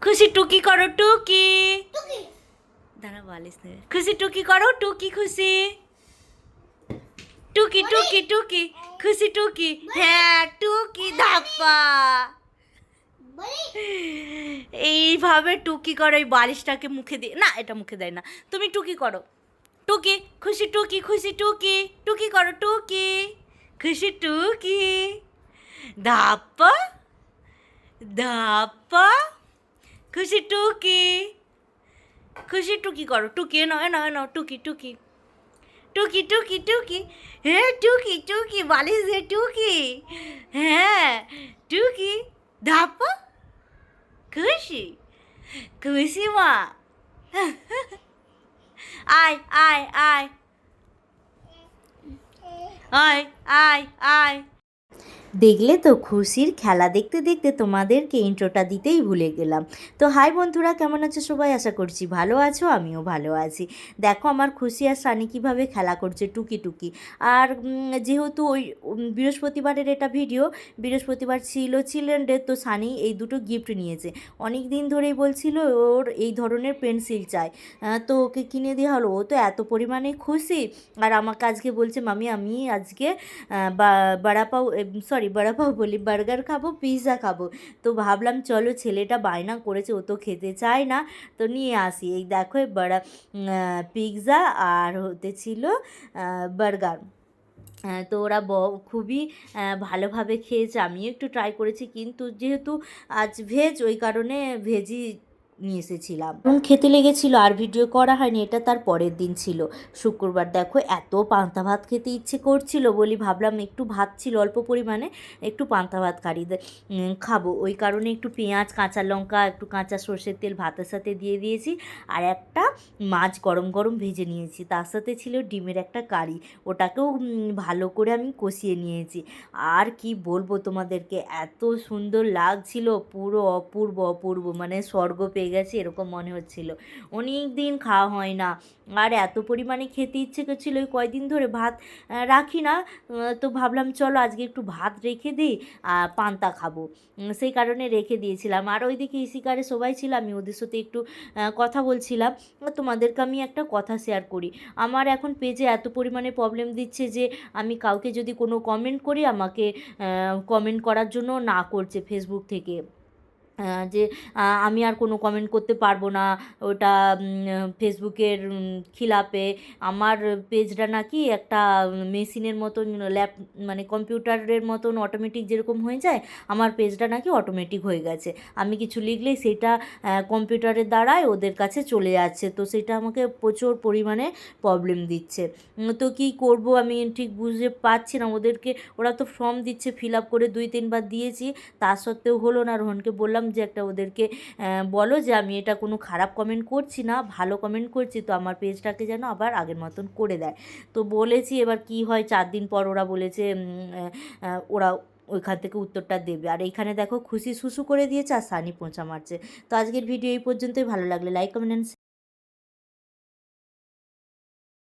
খুশি টুকি করো টুকি। দাঁড়া বালিশ নেবে। খুশি টুকি করো টুকি খুশি। টুকি টুকি টুকি খুশি টুকি। হ্যাঁ টুকি ধাপ্পা। এইভাবে টুকি করো, এই বালিশটাকে মুখে দিয়ে না, এটা মুখে দেয় না। তুমি টুকি করো টুকি খুশি টুকি খুশি টুকি টুকি করো টুকি খুশি টুকি ধাপ্পা ধাপ্পা খুশি টুকি খুশি টুকি করো টুকি এনো এনো এনো টুকি টুকি টুকি টুকি টুকি। হ্যাঁ টুকি টুকি বালিশ দিয়ে টুকি। হ্যাঁ টুকি ধাপ্পা খুশি খুশি মা। আয় আয় আয় আয় আয় আয়। দেখলে তো, খুশির খেলা দেখতে দেখতে তোমাদেরকে ইন্ট্রোটা দিতেই ভুলে গেলাম। তো হাই বন্ধুরা, কেমন আছো সবাই? আশা করছি ভালো আছো, আমিও ভালো আছি। দেখো আমার খুশি আর সানি কীভাবে খেলা করছে টুকি টুকি। আর যেহেতু ওই বৃহস্পতিবারের এটা ভিডিও, বৃহস্পতিবার ছিল চিলড্রেন ডে, তো সানি এই দুটো গিফট নিয়েছে। অনেক দিন ধরেই বলছিল ওর এই ধরনের পেন্সিল চাই, তো ওকে কিনে দেওয়া হলো। ও তো এত পরিমাণে খুশি, আর আমাকে আজকে বলছে মামি আমি আজকে বড়াপাও, সরি বড়াপাও বলি, বার্গার খাবো, পিৎজা খাবো। তো ভাবলাম চলো, ছেলেটা বায়না করেছে, ও তো খেতে চায় না, তো নিয়ে আসি। এই দেখো পিৎজা আর হতে ছিল বার্গার। তো ওরা খুবই ভালোভাবে খেয়েছে, আমিও একটু ট্রাই করেছি, কিন্তু যেহেতু আজ ভেজ, ওই কারণে ভেজই নিয়ে এসেছিলাম। খেতে লেগেছিল, আর ভিডিও করা হয়নি, এটা তার পরের দিন ছিল শুক্রবার। দেখো এত পান্তা ভাত খেতে ইচ্ছে করছিল বলি ভাবলাম একটু ভাত ছিল অল্প পরিমাণে, একটু পান্তা ভাত খাবো, ওই কারণে একটু পেঁয়াজ কাঁচা লঙ্কা একটু কাঁচা সর্ষের তেল ভাতের সাথে দিয়ে দিয়েছি, আর একটা মাছ গরম গরম ভেজে নিয়েছি, তার সাথে ছিল ডিমের একটা কারি, ওটাকেও ভালো করে আমি কষিয়ে নিয়েছি। আর কি বলবো তোমাদেরকে, এত সুন্দর লাগছিল, পুরো অপূর্ব অপূর্ব, মানে স্বর্গ পেয়ে গেছে এরকম মনে হচ্ছিল। অনেক দিন খাওয়া হয় না, আর এত পরিমাণে খেতে ইচ্ছে করছিল, ওই কয়দিন ধরে ভাত রাখি না, তো ভাবলাম চলো আজকে একটু ভাত রেখে দিই, পান্তা খাবো, সেই কারণে রেখে দিয়েছিলাম। আর ওইদিকে ইসিকারে সবাই ছিল, আমি ওদের সাথে একটু কথা বলছিলাম। তোমাদেরকে আমি একটা কথা শেয়ার করি, আমার এখন পেজে এত পরিমাণে প্রবলেম দিচ্ছে যে আমি কাউকে যদি কোনো কমেন্ট করি, আমাকে কমেন্ট করার জন্য না করছে ফেসবুক থেকে, যে আমি আর কোনো কমেন্ট করতে পারবো না, ওটা ফেসবুকের খিলাপে। আমার পেজটা নাকি একটা মেশিনের মতন, মানে কম্পিউটারের মতন অটোমেটিক যেরকম হয়ে যায়, আমার পেজটা নাকি অটোমেটিক হয়ে গেছে, আমি কিছু লিখলেই সেটা কম্পিউটারের দ্বারাই ওদের কাছে চলে যাচ্ছে, তো সেটা আমাকে প্রচুর পরিমাণে প্রবলেম দিচ্ছে। তো কী করব আমি ঠিক বুঝতে পারছি না ওদেরকে, ওরা তো ফর্ম দিচ্ছে, ফিল আপ করে 2-3 বার দিয়েছি, তা সত্ত্বেও হলো না। রোহনকে বললাম যে একটা ওদেরকে বলো যে আমি এটা কোনো খারাপ কমেন্ট করছি না, ভালো কমেন্ট করছি, তো আমার পেজটাকে যেন আবার আগের মতন করে দেয়। তো বলেছি এবার কি হয়, 4 দিন পর ওরা বলেছে ওরা ওইখান থেকে উত্তরটা দেবে। আর এইখানে দেখো খুশি শুশু করে দিয়েছে, আর সানি পোঁচা মারছে। তো আজকের ভিডিও এই পর্যন্তই, ভালো লাগলে লাইক কমেন্ট